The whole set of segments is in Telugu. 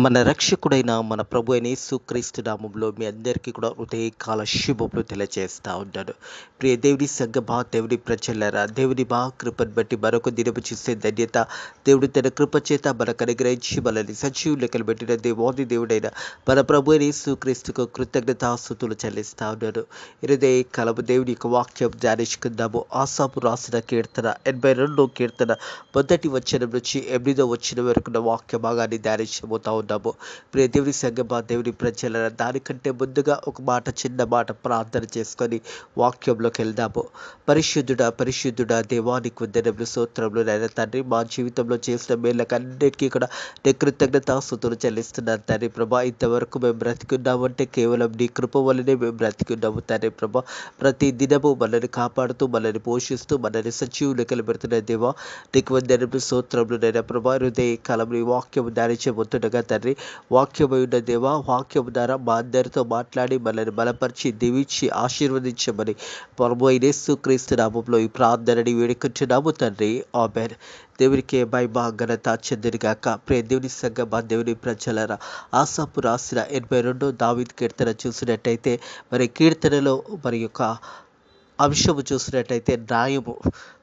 మన రక్షకుడైన మన ప్రభు అయిన యేసుక్రీస్తు నామములో మీ అందరికీ కూడా ఉదయకాల శుభములు తెలియజేస్తా ఉన్నాను. ప్రియ దేవుని సంగమా, దేవుని ప్రజలారా, దేవుని కృపను బట్టి మరొక దినము చూసే ధన్యత దేవుడు తన కృప చేత మనకు అనుగ్రహించి మనల్ని సజీవులు లెక్కలు పెట్టిన దేవాది దేవుడైన మన ప్రభు అయిన యేసుక్రీస్తుకు కృతజ్ఞతాస్తుతులు చెల్లిస్తా ఉన్నాను. ఇరదే కాలము దేవుని యొక్క వాక్యం ధ్యానించుకుందాము. ఆసాపు రాసిన కీర్తన 82వ కీర్తన మొదటి వచనం నుంచి 8వ వచనం వరకు వాక్య భాగాన్ని ధ్యానించబోతా ఉన్నాము. ప్రియ దేవుని సంగమా, దేవుని ప్రజల దానికంటే ముందుగా ఒక చిన్న మాట ప్రార్థన చేసుకొని వాక్యంలోకి వెళ్దాము. పరిశుద్ధుడా దేవానికి వందనములు, స్తోత్రములు నాయన తండ్రి. మా జీవితంలో చేసిన మేళ్ళకన్నిటికీ కూడా కృతజ్ఞతాస్తుతులు చెల్లిస్తున్నాను తండ్రి ప్రభా. ఇంతవరకు మేము బ్రతికున్నామంటే కేవలం నీ కృప వల్లనే మేము బ్రతికున్నాము తండ్రి ప్రభా. ప్రతి దినము మనల్ని కాపాడుతూ, మనల్ని పోషిస్తూ, మనల్ని సజీవులు లెక్కలు పెడుతున్న దేవా నీకు వందనములు, స్తోత్రములు నాయన ప్రభా. హృదయ కాలంలో ఈ వాక్యము ధ్యానించబోతుండగా తండ్రి, వాక్యమై ఉన్న దేవా, వాక్యము ద్వారా మా అందరితో మాట్లాడి మనల్ని బలపరిచి దీవించి ఆశీర్వదించమని ప్రభు అయిన యేసుక్రీస్తు నామములో ఈ ప్రార్థనని వేడుకుంటున్నాము తండ్రి. ఆమేన్. దేవునికి మహిమ ఘనత చెందినగాక. ప్రియ దేవుని సంగమా, దేవుని ప్రజలారా, ఆసాపు రాసిన 82వ దావీదు కీర్తన చూసినట్టయితే మరి కీర్తనలో మరి యొక్క అంశము చూసినట్టయితే న్యాయము.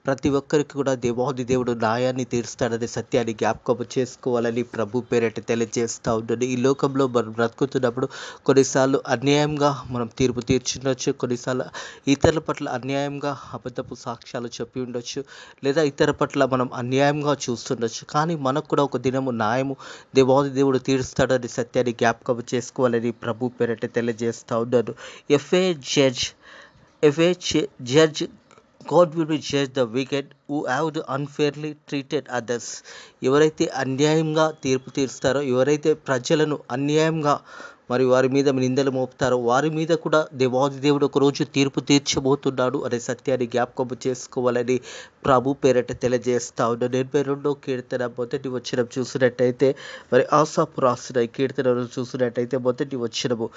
ప్రతి ఒక్కరికి కూడా దేవాది దేవుడు న్యాయాన్ని తీరుస్తాడనే సత్యాన్ని జ్ఞాపకం చేసుకోవాలని ప్రభు పేరట తెలియజేస్తూ ఉంటుంది. ఈ లోకంలో మనం బ్రతుకుతున్నప్పుడు కొన్నిసార్లు అన్యాయంగా మనం తీర్పు తీర్చుండొచ్చు, కొన్నిసార్లు ఇతరుల పట్ల అన్యాయంగా అబద్ధపు సాక్ష్యాలు చెప్పి ఉండొచ్చు, లేదా ఇతరుల పట్ల మనం అన్యాయంగా చూస్తుండొచ్చు. కానీ మనకు కూడా ఒక దినము న్యాయము దేవాది దేవుడు తీరుస్తాడనే సత్యాన్ని జ్ఞాపకం చేసుకోవాలని ప్రభు పేరట తెలియజేస్తూ ఉన్నాను. If a judge, God will be judge the wicked who have unfairly treated others. ఎవరైతే అన్యాయంగా తీర్పు తీరుస్తారో, ఎవరైతే ప్రజలను అన్యాయంగా మరి వారి మీద నిందలు మోపుతారో, వారి మీద కూడా దేవాది దేవుడు ఒకరోజు తీర్పు తీర్చబోతున్నాడు అనే సత్యాన్ని జ్ఞాపకం చేసుకోవాలని ప్రభు పేరట తెలియజేస్తా ఉన్నాడు. 82వ కీర్తన మొదటి వచనం చూసినట్టయితే మరి ఆసాపు రాసిన ఈ కీర్తనను చూసినట్టయితే మొదటి వచనము,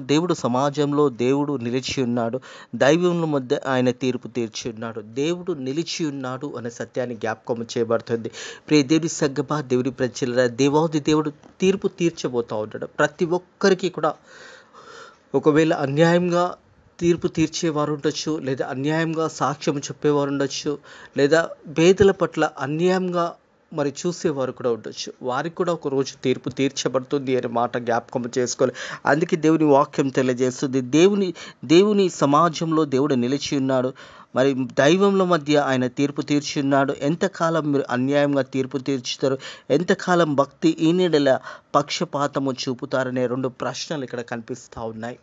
దేవుడు సమాజంలో దేవుడు నిలిచి ఉన్నాడు, దైవముల మధ్య ఆయన తీర్పు తీర్చి ఉన్నాడు. దేవుడు నిలిచి ఉన్నాడు అనే సత్యాన్ని జ్ఞాపకం చేయబడుతుంది. ప్రియ దేవుని సంగమా, దేవుని ప్రజల దేవాది దేవుడు తీర్పు తీర్చబోతా ఉన్నాడు. ప్రతి ఒక్కరికి కూడా ఒకవేళ అన్యాయంగా తీర్పు తీర్చేవారు ఉండొచ్చు, లేదా అన్యాయంగా సాక్ష్యం చెప్పేవారు ఉండొచ్చు, లేదా పేదల పట్ల అన్యాయంగా మరి చూసేవారు కూడా ఉండొచ్చు. వారికి కూడా ఒక రోజు తీర్పు తీర్చబడుతుంది అనే మాట జ్ఞాపకం చేసుకోవాలి. అందుకే దేవుని వాక్యం తెలియజేస్తుంది, దేవుని సమాజంలో దేవుడు నిలిచి ఉన్నాడు, మరి దైవంల మధ్య ఆయన తీర్పు తీర్చి ఉన్నాడు. ఎంతకాలం మీరు అన్యాయంగా తీర్పు తీర్చుతారు, ఎంతకాలం భక్తి ఈనెడల పక్షపాతము చూపుతారనే 2 ప్రశ్నలు ఇక్కడ కనిపిస్తూ ఉన్నాయి.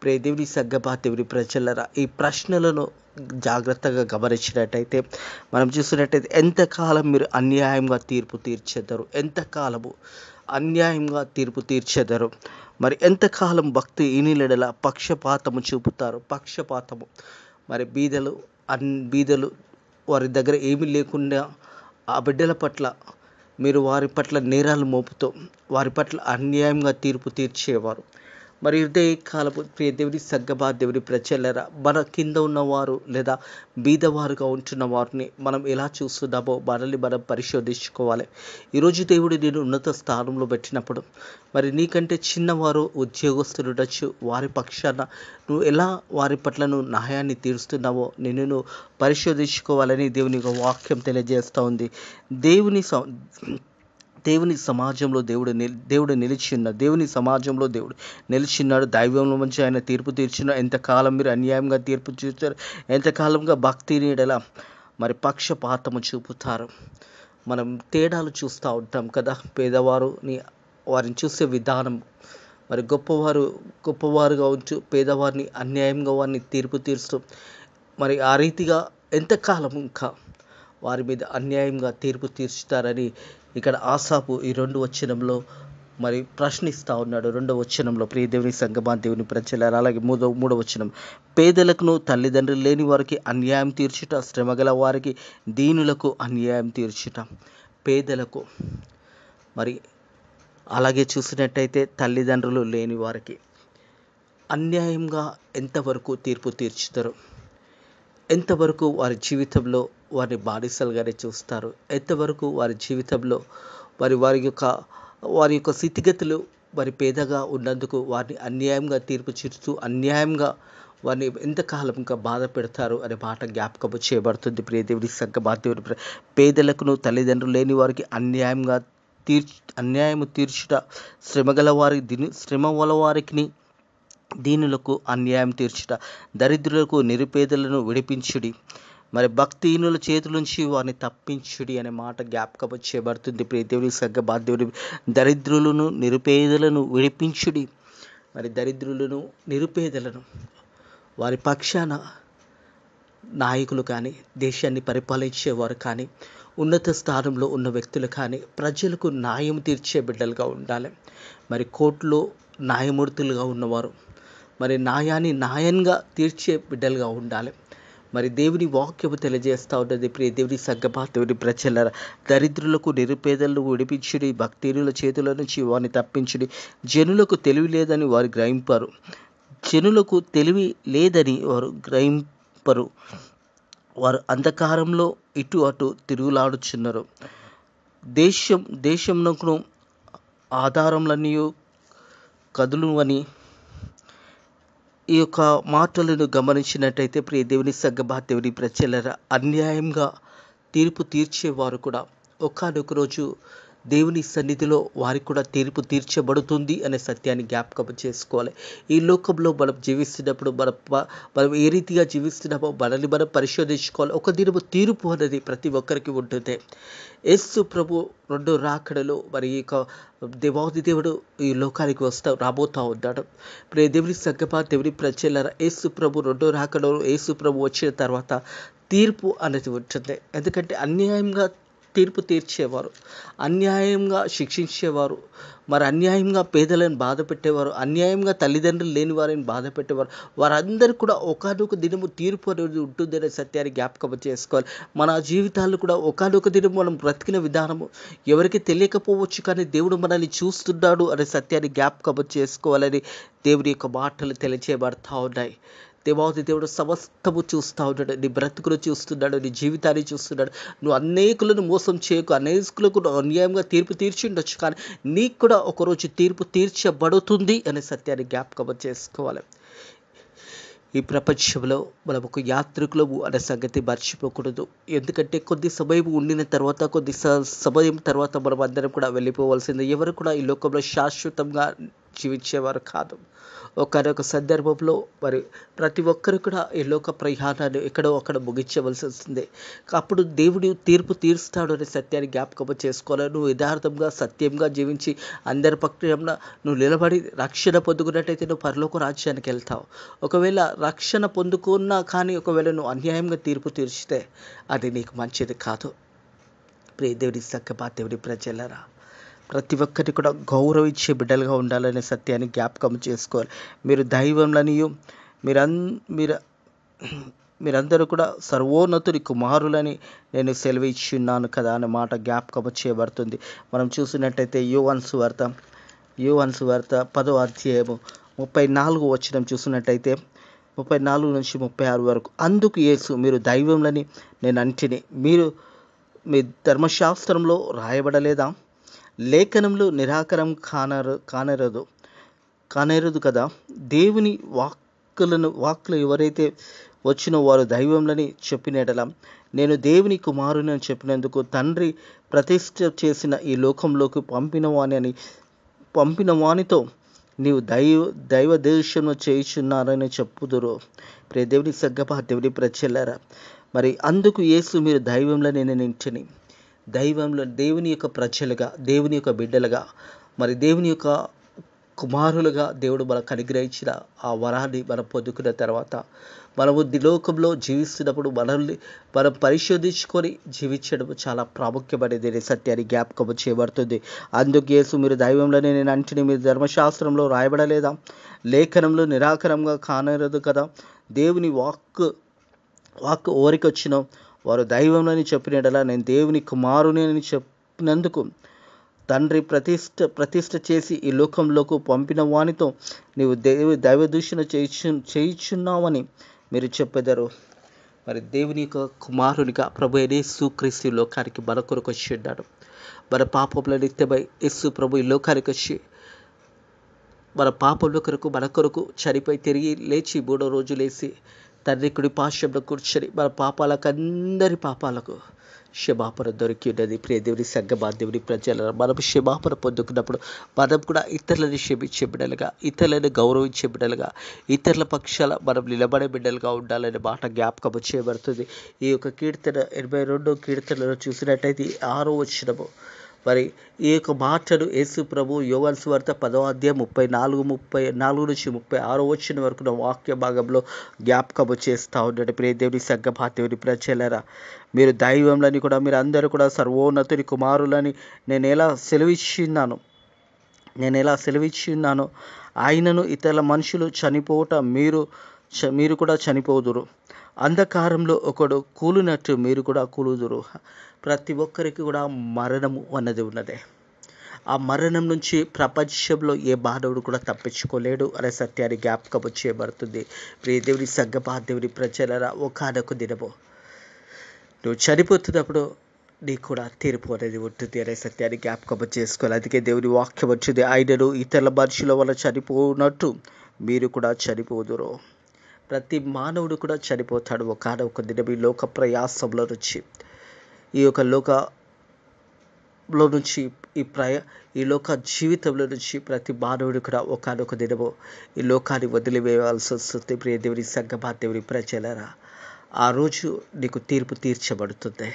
ప్రియ దేవుని సంగమా, దేవుని ప్రజలరా, ఈ ప్రశ్నలను జాగ్రత్తగా గమనించినట్టయితే మనం చూసినట్టయితే ఎంతకాలం మీరు అన్యాయంగా తీర్పు తీర్చెదరు, ఎంతకాలము అన్యాయంగా తీర్పు తీర్చెదరు, మరి ఎంతకాలం భక్తి ఈనెడల పక్షపాతము చూపుతారు. పక్షపాతము మరి బీదలు వారి దగ్గర ఏమీ లేకుండా ఆ బిడ్డల పట్ల మీరు వారి పట్ల నేరాలు మోపుతూ వారి పట్ల అన్యాయంగా తీర్పు తీర్చేవారు. మరి ఇదే కాలపు ప్రియ దేవుని సంగమా, దేవుని ప్రజలరా, మన కింద ఉన్నవారు లేదా బీదవారుగా ఉంటున్న వారిని మనం ఎలా చూస్తున్నామో మనల్ని మనం పరిశోధించుకోవాలి. ఈరోజు దేవుడు నేను ఉన్నత స్థానంలో పెట్టినప్పుడు మరి నీకంటే చిన్నవారు ఉద్యోగస్తులు ఉండొచ్చు, వారి పక్షాన నువ్వు ఎలా వారి పట్ల నువ్వు న్యాయాన్ని తీరుస్తున్నావో నిన్ను పరిశోధించుకోవాలని దేవుని వాక్యం తెలియజేస్తూ ఉంది. దేవుని సమాజంలో దేవుడు నిలిచి ఉన్నాడు. దేవుని సమాజంలో దేవుడు నిలిచిన్నాడు. దైవంలో మంచి ఆయన తీర్పు తీర్చిన. ఎంతకాలం మీరు అన్యాయంగా తీర్పు తీర్చారు, ఎంతకాలంగా భక్తిని ఎడల మరి పక్షపాతము చూపుతారు. మనం తేడాలు చూస్తూ ఉంటాం కదా. పేదవారిని వారిని చూసే విధానం, మరి గొప్పవారుగా ఉంటూ పేదవారిని అన్యాయంగా వారిని తీర్పు తీరుస్తూ మరి ఆ రీతిగా ఎంతకాలం ఇంకా వారి మీద అన్యాయంగా తీర్పు తీర్చుతారని ఇక్కడ ఆసాపు ఈ 2 వచనంలో మరి ప్రశ్నిస్తూ ఉన్నాడు. 2వ వచనంలో ప్రియ దేవుని సంగమా, దేవుని ప్రజలారా, అలాగే 3వ వచనం, పేదలకు తల్లిదండ్రులు లేని వారికి అన్యాయం తీర్చుట, శ్రమగల వారికి దీనులకు అన్యాయం తీర్చుట. పేదలకు మరి అలాగే చూసినట్టయితే తల్లిదండ్రులు లేని వారికి అన్యాయంగా ఎంతవరకు తీర్పు తీర్చుతారు, ఎంతవరకు వారి జీవితంలో వారిని బానిసలుగానే చూస్తారు, ఎంతవరకు వారి జీవితంలో వారి యొక్క వారి యొక్క స్థితిగతులు మరి పేదగా ఉన్నందుకు వారిని అన్యాయంగా తీర్పు తీరుస్తూ అన్యాయంగా వారిని ఎంతకాలం ఇంకా బాధ పెడతారు అనే మాట జ్ఞాపకము చేయబడుతుంది. ప్రియ దేవుని సంగమా, దేవుని పేదలకును తల్లిదండ్రులు లేని వారికి అన్యాయము తీర్చుట, శ్రమ గల వారికి దీనులకు అన్యాయం తీర్చుట, దరిద్రులకు నిరుపేదలను విడిపించుడి, మరి భక్తిహీనుల చేతుల నుంచి వారిని తప్పించుడి అనే మాట జ్ఞాపకం చేయబడుతుంది. ప్రియ దేవుని సంగమా, దేవుని దరిద్రులను నిరుపేదలను విడిపించుడి. మరి దరిద్రులను నిరుపేదలను వారి పక్షాన నాయకులు కానీ, దేశాన్ని పరిపాలించేవారు కానీ, ఉన్నత స్థానంలో ఉన్న వ్యక్తులు కానీ ప్రజలకు న్యాయం తీర్చే బిడ్డలుగా ఉండాలి. మరి కోర్టులో న్యాయమూర్తులుగా ఉన్నవారు మరి న్యాయంగా తీర్చే బిడ్డలుగా ఉండాలి. మరి దేవుని వాక్యము తెలియజేస్తూ ఉన్నది. ప్రియ దేవుని సంగమా, దేవుని ప్రజల దరిద్రులకు నిరుపేదలను విడిపించుడి, భక్తిహీనుల చేతుల నుంచి వారిని తప్పించుడి. జనులకు తెలివి లేదని వారు గ్రహింపరు, వారు అంధకారంలో ఇటు అటు తిరుగులాడుచున్నారు. దేశమునకు ఆధారములన్నీ కదులువని ఈ యొక్క మాటలను గమనించినట్టయితే ప్రియ దేవుని సంగమా, దేవుని ప్రజలరా, అన్యాయంగా తీర్పు తీర్చేవారు కూడా ఒకానొక రోజు దేవుని సన్నిధిలో వారికి కూడా తీర్పు తీర్చబడుతుంది అనే సత్యాన్ని జ్ఞాపకం చేసుకోవాలి. ఈ లోకంలో మనం జీవిస్తున్నప్పుడు మనం ఏ రీతిగా జీవిస్తున్నామో మనల్ని మనం పరిశోధించుకోవాలి. ఒక దినము తీర్పు అనేది ప్రతి ఒక్కరికి ఉంటుంది. యేసు ప్రభు రెండో రాకడలో మరి ఈ యొక్క దేవాది దేవుడు ఈ లోకానికి రాబోతూ ఉన్నాడు. ప్రియ దేవుని సంగమా, దేవుని ప్రజలారా, యేసు ప్రభు రెండో రాకడలో యేసు ప్రభు వచ్చిన తర్వాత తీర్పు అనేది ఉంటుంది. ఎందుకంటే అన్యాయంగా తీర్పు తీర్చేవారు, అన్యాయంగా శిక్షించేవారు, మరి అన్యాయంగా పేదలను బాధ పెట్టేవారు, అన్యాయంగా తల్లిదండ్రులు లేని వారిని బాధ పెట్టేవారు, వారందరూ కూడా ఒకానొక దినము తీర్పు అనేది ఉంటుందనే సత్యాన్ని జ్ఞాపకం చేసుకోవాలి. మన జీవితాలు కూడా ఒకానొక దినం మనం బ్రతికిన విధానము ఎవరికి తెలియకపోవచ్చు, కానీ దేవుడు మనల్ని చూస్తున్నాడు అనే సత్యాన్ని జ్ఞాపకం చేసుకోవాలని దేవుని యొక్క మాటలు తెలియజేయబడతా ఉన్నాయి. దేవాది దేవుడు సమస్తము చూస్తూ ఉన్నాడు. నీ బ్రతుకును చూస్తున్నాడు, నీ జీవితాన్ని చూస్తున్నాడు. నువ్వు అనేకులను మోసం చేయకు, అనేకులకు అన్యాయంగా తీర్పు తీర్చి ఉండొచ్చు, కానీ నీకు కూడా ఒకరోజు తీర్పు తీర్చబడుతుంది అనే సత్యాన్ని జ్ఞాపకం చేసుకోవాలి. ఈ ప్రపంచంలో మనం ఒక యాత్రికులము అనే సంగతి మర్చిపోకూడదు. ఎందుకంటే కొద్ది సమయం ఉండిన తర్వాత, కొద్ది సమయం తర్వాత మనం అందరం కూడా వెళ్ళిపోవాల్సిందే. ఎవరు కూడా ఈ లోకంలో శాశ్వతంగా జీవించేవారు కాదు. ఒకనొక సందర్భంలో మరి ప్రతి ఒక్కరు కూడా ఈ లోక ప్రయాణాన్ని ఎక్కడో అక్కడ ముగించవలసి వస్తుంది. అప్పుడు దేవుడు తీర్పు తీరుస్తాడు అనే సత్యాన్ని జ్ఞాపకం చేసుకోవాలి. నువ్వు యథార్థంగా సత్యంగా జీవించి అందరి పక్షంలో నువ్వు నిలబడి రక్షణ పొందుకున్నట్టయితే నువ్వు పరలోక రాజ్యానికి వెళ్తావు. ఒకవేళ రక్షణ పొందుకున్నా కానీ ఒకవేళ నువ్వు అన్యాయంగా తీర్పు తీర్చితే అది నీకు మంచిది కాదు. ప్రియ దేవుని సంగమా, దేవుని ప్రజలారా, ప్రతి ఒక్కటి కూడా గౌరవించే బిడ్డలుగా ఉండాలనే సత్యాన్ని జ్ఞాపకం చేసుకోవాలి. మీరు దైవంలనియు మీరందరూ కూడా సర్వోన్నతుని కుమారులని నేను సెలవిచ్చున్నాను కదా అనే మాట జ్ఞాపకం చేయబడుతుంది. మనం చూసినట్టయితే యోహాను సువార్త 10వ అధ్యాయము 34వ వచనం చూసినట్టయితే 34 నుంచి 36 వరకు, అందుకు యేసు, మీరు దైవంలని నేను అంటిని, మీ ధర్మశాస్త్రంలో రాయబడలేదా? లేఖనంలో నిరాకరం కానేరదు కదా. దేవుని వాక్కులు ఎవరైతే వచ్చినో వారు దైవంలని చెప్పినట్లా నేను దేవుని కుమారుని అని చెప్పినందుకు తండ్రి ప్రతిష్ఠ చేసిన ఈ లోకంలోకి పంపిన వానితో నీవు దైవ దేశము చేయుచున్నారని చెప్పుదురు. ప్రియ దేవుని సంగమా, దేవుని ప్రజలారా, మరి అందుకు యేసు, మీరు దైవంలో నేను ఇంటిని, దైవంలో దేవుని యొక్క ప్రజలుగా, దేవుని యొక్క బిడ్డలుగా, మరి దేవుని యొక్క కుమారులుగా దేవుడు మనకు అనుగ్రహించిన ఆ వరాన్ని మనం పొందుకున్న తర్వాత మనము లోకంలో జీవిస్తున్నప్పుడు మనం పరిశోధించుకొని జీవించడం చాలా ప్రాముఖ్యమైనది అనే సత్యాన్ని జ్ఞాపకం చేయబడుతుంది. అందుకు యేసు, మీరు దైవంలోనే నేను అంటిని, మీరు ధర్మశాస్త్రంలో రాయబడలేదా? లేఖనంలో నిరాకరంగా కానేరదు కదా. దేవుని వాక్కు ఓరికి వచ్చిన వారు దైవంలోని చెప్పినట్లా నేను దేవుని కుమారుని అని చెప్పినందుకు తండ్రి ప్రతిష్ఠ చేసి ఈ లోకంలోకి పంపిన వానితో నీవు దైవదూషణ చేయుచున్నావని మీరు చెప్పెదరు. మరి దేవుని యొక్క కుమారునిగా ప్రభు అయిన యేసుక్రీస్తు ఈ లోకానికి మన కొరకు వచ్చి ఉన్నాడు. మన పాపముల నిత్యమై యేసు ప్రభు ఈ లోకానికి వచ్చి మన పాపముల కొరకు మన కొరకు చనిపోయి తిరిగి లేచి 3వ రోజు లేచి తండ్రి కుడి పార్శ్వంలో కూర్చొని మన అందరి పాపాలకు క్షమాపణ దొరికి ఉన్నది. ప్రియ దేవుని సంగమా, దేవుని ప్రజల మనం క్షమాపణ పొందుకున్నప్పుడు మనం కూడా ఇతరులని క్షమించే బిడ్డలుగా, ఇతరులను గౌరవించే బిడ్డలుగా, ఇతరుల పక్షాల మనం నిలబడే బిడ్డలుగా ఉండాలనే మాట జ్ఞాపకం చేయబడుతుంది. ఈ యొక్క కీర్తన 82వ కీర్తనలో చూసినట్టయితే 6వ వచనము, మరి ఈ యొక్క మాటను యేసు ప్రభు యోహాను సువార్త 10వ అధ్యాయం 34 నుంచి 36 వచనం వరకు వాక్య భాగంలో జ్ఞాపకము చేస్తూ ఉన్నాడు. ప్రియ దేవుని సంగమా, దేవుని ప్రజలారా, మీరు దైవంలని కూడా మీరు అందరూ కూడా సర్వోన్నతుని కుమారులని నేను ఎలా సెలవిచ్చున్నాను. ఆయనను ఇతర మనుషులు చనిపోవట మీరు కూడా చనిపోదురు. అంధకారంలో ఒకడు కూలినట్టు మీరు కూడా కూలుదురు. ప్రతి ఒక్కరికి కూడా మరణము అన్నది ఉన్నదే. ఆ మరణం నుంచి ప్రపంచంలో ఏ మానవుడు కూడా తప్పించుకోలేడు అనే సత్యాన్ని జ్ఞాపకం చేయబడుతుంది. ప్రియ దేవుని సంగమా, దేవుని ప్రజలారా, ఒకానొక దినము నువ్వు చనిపోతున్నప్పుడు నీకు కూడా తీర్పు అనేది ఉంటుంది అనే సత్యాన్ని జ్ఞాపకం చేసుకోవాలి. అందుకే దేవుని వాక్యం వచ్చింది, ఆయనను ఇతరుల మనుషుల వల్ల చనిపోనట్టు మీరు కూడా చనిపోదురు. ప్రతి మానవుడు కూడా చనిపోతాడు ఒకానొక దినం. ఈ లోక ప్రయాసంలో నుంచి, ఈ యొక్క లోకంలో నుంచి, ఈ లోక జీవితంలో నుంచి ప్రతి మానవుడు కూడా ఒకానొక దినము ఈ లోకాన్ని వదిలివేయాల్సి వస్తుంది. ప్రియ దేవుని సంగమా, దేవుని ప్రజలారా, ఆ రోజు నీకు తీర్పు తీర్చబడుతుంది.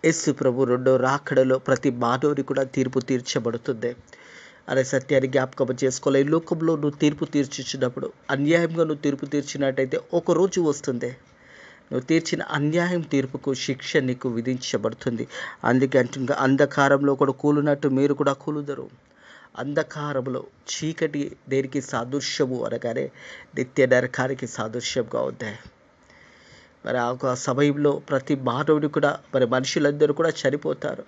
యేసు ప్రభు 2వ రాకడలో ప్రతి మానవుని కూడా తీర్పు తీర్చబడుతుంది అనే సత్యాన్ని జ్ఞాపకం చేసుకోవాలి. ఈ లోకంలో నువ్వు తీర్పు తీర్చుచున్నప్పుడు, అన్యాయంగా నువ్వు తీర్పు తీర్చినట్టయితే ఒక రోజు వస్తుంది, నువ్వు తీర్చిన అన్యాయం తీర్పుకు శిక్ష నీకు విధించబడుతుంది. అందుకే అంటుండగా, అంధకారంలో కూడా కూలినట్టు మీరు కూడా కూలుదరు. అంధకారంలో చీకటి దేనికి సాదృశ్యము అనగానే నిత్య నరకానికి సాదృశ్యంగా ఉంది. మరి ఆ ఒక సమయంలో ప్రతి మానవుడు కూడా, మరి మనుషులందరూ కూడా చనిపోతారు.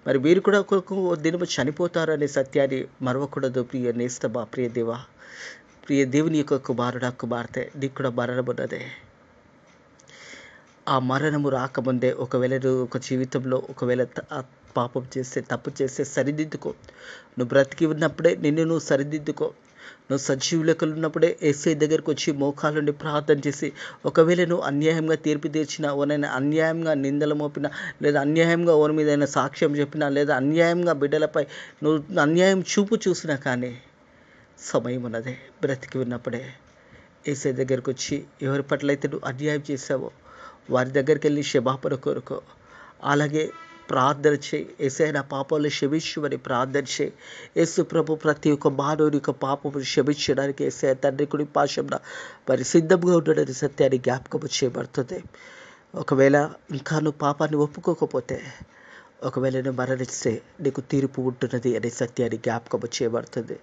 మరి మీరు కూడా ఒక్కొక్క దినము చనిపోతారు అనే సత్యాన్ని మరవకూడదు. ప్రియ నేస్తమా, ప్రియ దేవా, ప్రియ దేవుని యొక్క కుమారుడా, కుమార్తె, నీకు కూడా మరణం ఉన్నదే. ఆ మరణము రాకముందే ఒకవేళ నువ్వు ఒక జీవితంలో ఒకవేళ పాపం చేస్తే, తప్పు చేస్తే సరిదిద్దుకో. నువ్వు బ్రతికి ఉన్నప్పుడే నిన్ను నువ్వు సరిదిద్దుకో. నువ్వు సజీవులకలు ఉన్నప్పుడే యేసయ్య దగ్గరకు వచ్చి మోకాళ్ళ నుండి ప్రార్థన చేసి, ఒకవేళ నువ్వు అన్యాయంగా తీర్పు తీర్చినా, ఓనైనా అన్యాయంగా నిందలు మోపినా, లేదా అన్యాయంగా ఓరి మీద సాక్ష్యం చెప్పినా, లేదా అన్యాయంగా బిడ్డలపై నువ్వు అన్యాయం చూసినా కానీ సమయం ఉన్నదే. బ్రతికి ఉన్నప్పుడే యేసయ్య దగ్గరకు వచ్చి ఎవరి పట్లయితే నువ్వు అన్యాయం చేసావో వారి దగ్గరికి వెళ్ళి క్షమాపణ కోరుకో. అలాగే ప్రార్థన చేయి, యేసయ్య నా పాపాలు క్షమించమని ప్రార్థన చేయి. యేసు ప్రభు ప్రతి ఒక్క మానవుని యొక్క పాపమును క్షమించడానికి యేసయ్య తండ్రి కుడి పార్శ్వంన మరి సిద్ధంగా ఉండడానికి సత్యాన్ని జ్ఞాపకం చేయబడుతుంది. ఒకవేళ ఇంకా నువ్వు పాపాన్ని ఒప్పుకోకపోతే, ఒకవేళ నువ్వు మరణిస్తే నీకు తీర్పు ఉంటున్నది అనే సత్యాన్ని జ్ఞాపకం చేయబడుతుంది.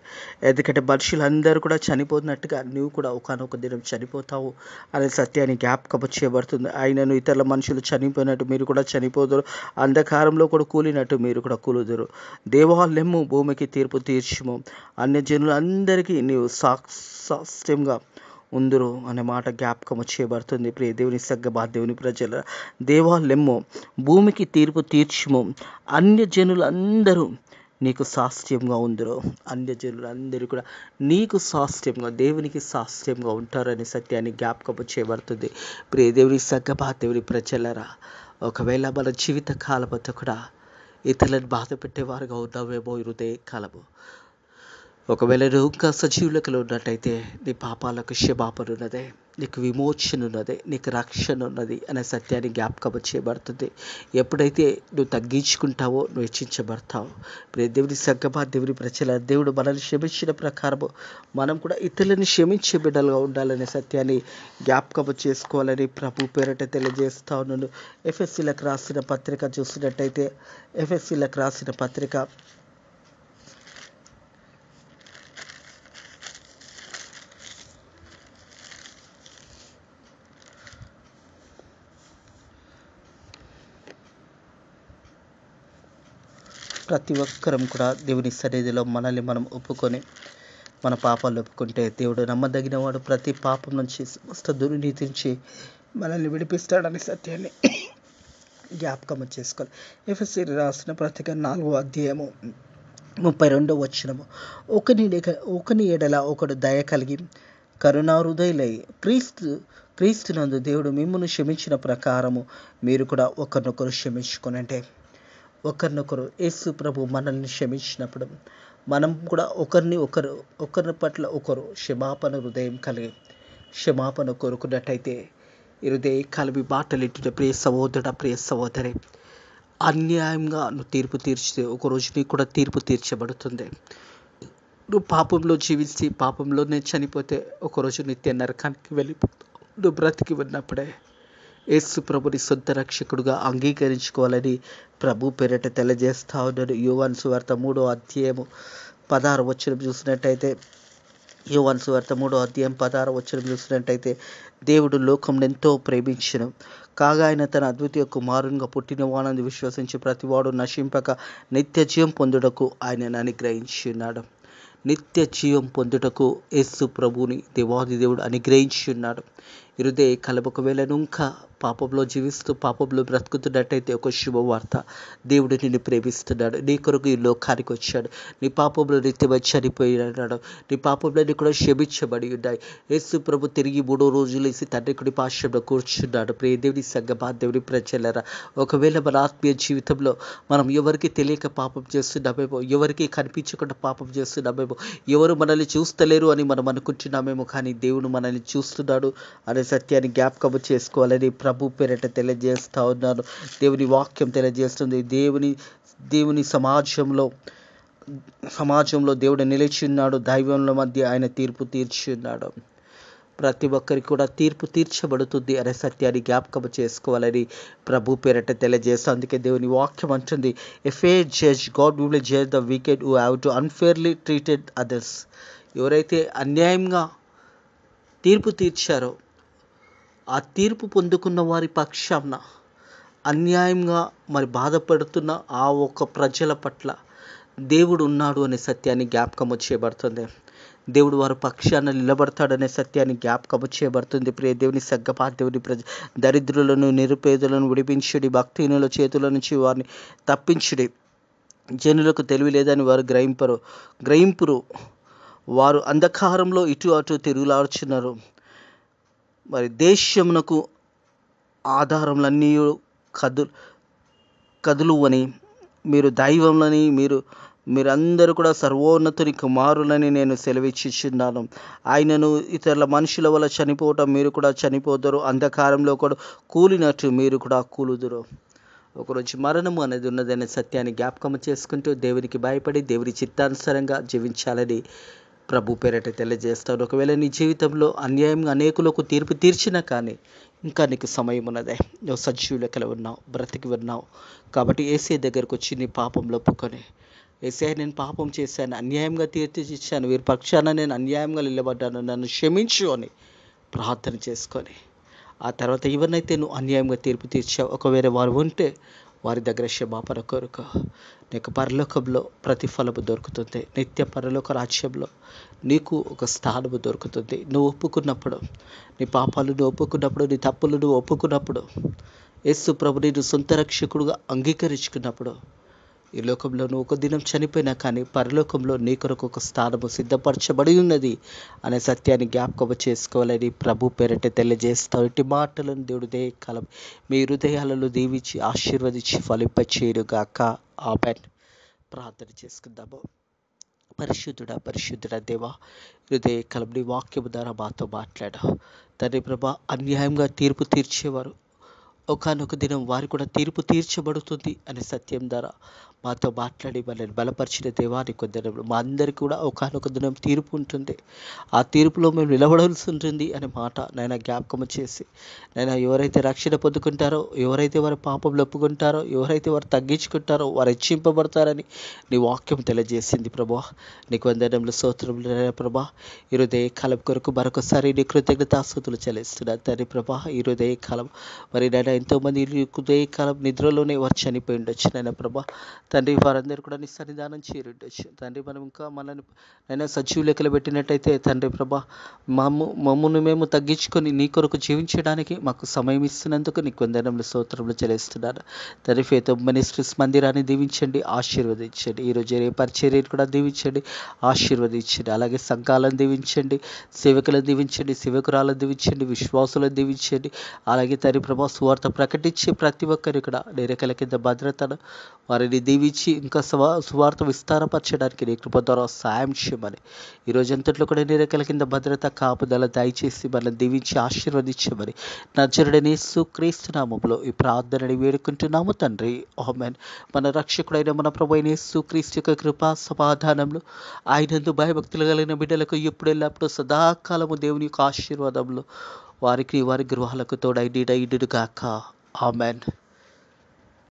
ఎందుకంటే మనుషులందరూ కూడా చనిపోతున్నట్టుగా నువ్వు కూడా ఒకనొక దినం చనిపోతావు అనే సత్యాన్ని జ్ఞాపకం చేయబడుతుంది. ఆయనను ఇతరుల మనుషులు చనిపోయినట్టు మీరు కూడా చనిపోదురు. అంధకారంలో కూడా కూలినట్టు మీరు కూడా కూలుదురు. దేవాలయము భూమికి తీర్పు తీర్చుము. అన్యజనులందరికీ నీవు సాక్ష్యంగా ఉందురు అనే మాట జ్ఞాపకం చేయబడుతుంది. ప్రియ దేవుని సంగమా, దేవుని ప్రజల, దేవాలెమ్మో భూమికి తీర్పు తీర్చుము. అన్యజనులందరూ నీకు సాస్త్యంగా ఉందరో. అన్యజనులందరూ కూడా నీకు సాస్త్యంగా, దేవునికి సాస్త్యంగా ఉంటారనే సత్యాన్ని జ్ఞాపకం చేయబడుతుంది. ప్రియ దేవుని సంగమా, దేవుని ప్రజలరా, ఒకవేళ మన జీవిత కాలమంతా కూడా ఇతరులను బాధ పెట్టేవారుగా ఉన్నామేమో హృదయ కాలము. ఒకవేళ నువ్వు ఇంకా సజీవులకలో ఉన్నట్టయితే నీ పాపాలకు క్షమాపణ ఉన్నదే, నీకు విమోచన ఉన్నదే, నీకు రక్షణ ఉన్నది అనే సత్యాన్ని జ్ఞాపకం చేయబడుతుంది. ఎప్పుడైతే నువ్వు తగ్గించుకుంటావో నువ్వు హెచ్చించబడతావు. దేవుని సంగమా, దేవుని ప్రజల, దేవుడు మనల్ని క్షమించిన ప్రకారము మనం కూడా ఇతరులని క్షమించే బిడ్డలుగా ఉండాలనే సత్యాన్ని జ్ఞాపకం చేసుకోవాలని ప్రభు పేరట తెలియజేస్తా ఉన్నాను. ఎఫెసీలకు రాసిన పత్రిక చూసినట్టయితే, ఎఫెసీలకు రాసిన పత్రిక ప్రతి ఒక్కరం కూడా దేవుని సన్నిధిలో మనల్ని మనం ఒప్పుకొని మన పాపాలు ఒప్పుకుంటే దేవుడు నమ్మదగిన వాడు, ప్రతి పాపం నుంచి సమస్త దుర్నీతి నుంచి మనల్ని విడిపిస్తాడనే సత్యాన్ని జ్ఞాపకం చేసుకోవాలి. ఎఫెసీ రాసిన పత్రిక 4వ అధ్యాయము 32వ వచనము, ఒకని ఎడల ఒకడు దయ కలిగి కరుణాహృదయులై క్రీస్తునందు దేవుడు మిమ్మును క్షమించిన ప్రకారము మీరు కూడా ఒకరినొకరు క్షమించుకొనండి. ఒకరినొకరు యేసు ప్రభు మనల్ని క్షమించినప్పుడు మనం కూడా ఒకరి పట్ల ఒకరు క్షమాపణ హృదయం కలిగి క్షమాపణ కోరుకున్నట్టయితే హృదయ కలిపి మాటలింటున్న ప్రియ సహోదరుడ, ప్రియ సహోదరి, అన్యాయంగా నువ్వు తీర్పు తీర్చితే ఒకరోజు నీకు కూడా తీర్పు తీర్చబడుతుంది. నువ్వు పాపంలో జీవించి పాపంలోనే చనిపోతే ఒకరోజు నిత్య నరకానికి వెళ్ళిపోతావు. నువ్వు బ్రతికి ఉన్నప్పుడే యేసు ప్రభుని సొంత రక్షకుడుగా అంగీకరించుకోవాలని ప్రభు పేరిట తెలియజేస్తా ఉన్నాడు. యోహాను సువార్త 3వ అధ్యాయము 16వ వచనం చూసినట్టయితే, యోహాను సువార్త 3వ అధ్యాయం 16వ వచనం చూసినట్టయితే, దేవుడు లోకంను ఎంతో ప్రేమించెను, కాగా ఆయన తన అద్వితీయ కుమారునిగా పుట్టిన వానందు విశ్వసించి ప్రతివాడు నశింపక నిత్య జీవం పొందుటకు ఆయనను అనుగ్రహించి ఉన్నాడు. నిత్య జీవం పొందుటకు యేసు ప్రభుని దేవాది దేవుడు అనుగ్రహించి ఉన్నాడు. హృదయ కలప ఒకవేళ ఇంకా పాపంలో జీవిస్తూ పాపంలో బ్రతుకుతున్నట్టయితే ఒక శుభవార్త, దేవుడు నిన్ను ప్రేమిస్తున్నాడు. నీ కొరకు ఈ లోకానికి వచ్చాడు. నీ పాపంలో నిత్యమై చనిపోయినాడు. నీ పాపంలో కూడా క్షమించబడి ఉన్నాయి. యేసు ప్రభు తిరిగి 3వ రోజులు వేసి తండ్రి కుడి పార్శ్వంలో కూర్చున్నాడు. ప్రియ దేవుని సంగమా, దేవుని ప్రజలరా, ఒకవేళ మన ఆత్మీయ జీవితంలో మనం ఎవరికి తెలియక పాపం చేస్తున్నామేమో, ఎవరికి కనిపించకుండా పాపం చేస్తున్నామేమో, ఎవరు మనల్ని చూస్తలేరు అని మనం అనుకుంటున్నామేమో, కానీ దేవుడు మనల్ని చూస్తున్నాడు అనే సత్యాన్ని జ్ఞాపకం చేసుకోవాలని ప్రభు పేరిట తెలియజేస్తా ఉన్నాను. దేవుని వాక్యం తెలియజేస్తుంది. దేవుని సమాజంలో దేవుడు నిలిచి ఉన్నాడు. దైవంల మధ్య ఆయన తీర్పు తీర్చి ఉన్నాడు. ప్రతి ఒక్కరికి కూడా తీర్పు తీర్చబడుతుంది అనే సత్యాన్ని జ్ఞాపకం చేసుకోవాలని ప్రభు పేరిట తెలియజేస్తాం. అందుకే దేవుని వాక్యం అంటుంది, a fair judge God will judge the wicked who have to unfairly treated others. ఎవరైతే అన్యాయంగా తీర్పు తీర్చారో ఆ తీర్పు పొందుకున్న వారి పక్షాన అన్యాయంగా బాధపడుతున్న ఆ ఒక్క ప్రజల పట్ల దేవుడు ఉన్నాడు అనే సత్యాన్ని జ్ఞాపకం చేయబడుతుంది. దేవుడు వారి పక్షాన నిలబడతాడనే సత్యాన్ని జ్ఞాపకం చేయబడుతుంది. ప్రియ దేవుని సగ్గపా, దేవుని దరిద్రులను నిరుపేదలను విడిపించుడి, భక్తిహీనుల చేతుల నుంచి వారిని తప్పించుడి. జనులకు తెలివి లేదని వారు గ్రహింపురు, వారు అంధకారంలో ఇటు అటు తిరుగులాడుచున్నారు. దేశమునకు ఆధారములన్నీ కదులువని మీరు దైవములని మీరందరూ కూడా సర్వోన్నతుని కుమారులని నేను సెలవిచ్చుచున్నాను. ఆయనను ఇతరుల మనుషుల వల్ల చనిపోవటం మీరు కూడా చనిపోతారు. అంధకారంలో కూడా కూలినట్టు మీరు కూడా కూలుదురు. ఒకరోజు మరణము అనేది ఉన్నదనే సత్యాన్ని జ్ఞాపకం చేసుకుంటూ దేవునికి భయపడి దేవుని చిత్తానుసారంగా జీవించాలని ప్రభు పేరిట తెలియజేస్తాడు. ఒకవేళ నీ జీవితంలో అన్యాయంగా అనేకులకు తీర్పు తీర్చినా కానీ ఇంకా నీకు సమయం ఉన్నదే. నువ్వు సజీవులకల ఉన్నావు, బ్రతికి ఉన్నావు. కాబట్టి యేసయ్య దగ్గరకు వచ్చి నీ పాపంలో ఒప్పుకొని, యేసయ్య నేను పాపం చేశాను, అన్యాయంగా తీర్పు ఇచ్చాను, వీరి పక్షాన నేను అన్యాయంగా నిలబడ్డాను, నన్ను క్షమించు అని ప్రార్థన చేసుకొని, ఆ తర్వాత ఎవరినైతే నువ్వు అన్యాయంగా తీర్పు తీర్చావు ఒకవేళ వారు ఉంటే వారి దగ్గర క్షమాపణ కోరుకో. నీకు పరలోకంలో ప్రతిఫలము దొరుకుతుంది. నిత్య పరలోక రాజ్యంలో నీకు ఒక స్థానము దొరుకుతుంది. నువ్వు ఒప్పుకున్నప్పుడు, నీ పాపాలు నువ్వు ఒప్పుకున్నప్పుడు, నీ తప్పులు నువ్వు ఒప్పుకున్నప్పుడు, యేసు ప్రభుని నువ్వు సొంత రక్షకుడుగా అంగీకరించుకున్నప్పుడు, ఈ లోకంలో నువ్వు ఒక దినం చనిపోయినా కానీ పరలోకంలో నీ కొరకు ఒక స్థానము సిద్ధపరచబడి ఉన్నది అనే సత్యాన్ని జ్ఞాపకం చేసుకోవాలని ప్రభు పేరిట తెలియజేస్తావు. ఇట్టి మాటలను దేవుడు కాలం మీ హృదయాలలో దీవించి ఆశీర్వదించి ఫలింపచేయుగాక. ఆమేన్. ప్రార్థన చేసుకుందాము. పరిశుద్ధుడా దేవా, హృదయ కాలం నీ వాక్యము ద్వారా మాతో మాట్లాడావు తండ్రి. ప్రభా, అన్యాయంగా తీర్పు తీర్చేవారు ఒకానొక దినం వారు కూడా తీర్పు తీర్చబడుతుంది అనే సత్యం ద్వారా మాతో మాట్లాడి మనల్ని బలపరిచిన దేవాన్ని కొందరు మా అందరికీ కూడా ఒకానొక దినం తీర్పు ఉంటుంది. ఆ తీర్పులో మేము నిలబడాల్సి ఉంటుంది అనే మాట నాయన జ్ఞాపకం చేసి, నాయన ఎవరైతే రక్షణ పొందుకుంటారో, ఎవరైతే వారి పాపంలో ఒప్పుకుంటారో, ఎవరైతే వారు తగ్గించుకుంటారో వారు హెచ్చింపబడతారని నీ వాక్యం తెలియజేసింది ప్రభా. నీకు వందనములు, స్తోత్రములు ప్రభా. ఈ హృదయ కాలం కొరకు మరొకసారి నీ కృతజ్ఞతాస్తుతులు చెల్లిస్తున్నాను తండ్రి ప్రభా. ఈ హృదయ కాలం మరి నాయన ఎంతోమంది ఉదయకాలం నిద్రలోనే వారు చనిపోయి ఉండొచ్చు నాయన ప్రభా. తండ్రి వారందరూ కూడా నీ సన్నిధానం చేరి ఉండొచ్చు తండ్రి. మనం ఇంకా మనల్ని నైనా సజీవ లెక్కలు పెట్టినట్టయితే తండ్రి ప్రభా, మమ్మల్ని మేము తగ్గించుకొని నీ కొరకు జీవించడానికి మాకు సమయం ఇస్తున్నందుకు నీకు వందనములు స్తోత్రములు చెల్లిస్తున్నాను తండ్రి. ఫేత్ ఆఫ్ మినిస్ట్రీస్ మందిరాన్ని దీవించండి, ఆశీర్వదించండి. ఈరోజు ఏ పరిచర్యను కూడా దీవించండి, ఆశీర్వదించండి. అలాగే సంఘాలను దీవించండి, సేవకులను దీవించండి, సేవకురాలను దీవించండి, విశ్వాసులను దీవించండి. అలాగే తండ్రి ప్రభా, సువార్త ప్రకటించే ప్రతి ఒక్కరు కూడా నీ రెక్కల కింద భద్రతను వారిని దీవించి ఇంకా సువార్త విస్తారపరచడానికి నీ కృప ద్వారా సాయం చేయమని ఈరోజు అంతట్లో కూడా నీ రెక్కల కింద భద్రత కాపుదల దయచేసి మనల్ని దీవించి ఆశీర్వదించమని నజరుడైన యేసుక్రీస్తు నామములో ఈ ప్రార్థనని వేడుకుంటున్నాము తండ్రి, ఆమేన్. మన రక్షకుడైన మన ప్రభువైన యేసుక్రీస్తు యొక్క కృపా సమాధానములు ఆయనందు భయభక్తులు కలిగిన బిడ్డలకు ఎప్పుడు ఎల్లప్పుడూ సదాకాలము దేవుని యొక్క ఆశీర్వాదములు వారికి వారి గృహాలకు తోడైండుగాక. ఆమేన్.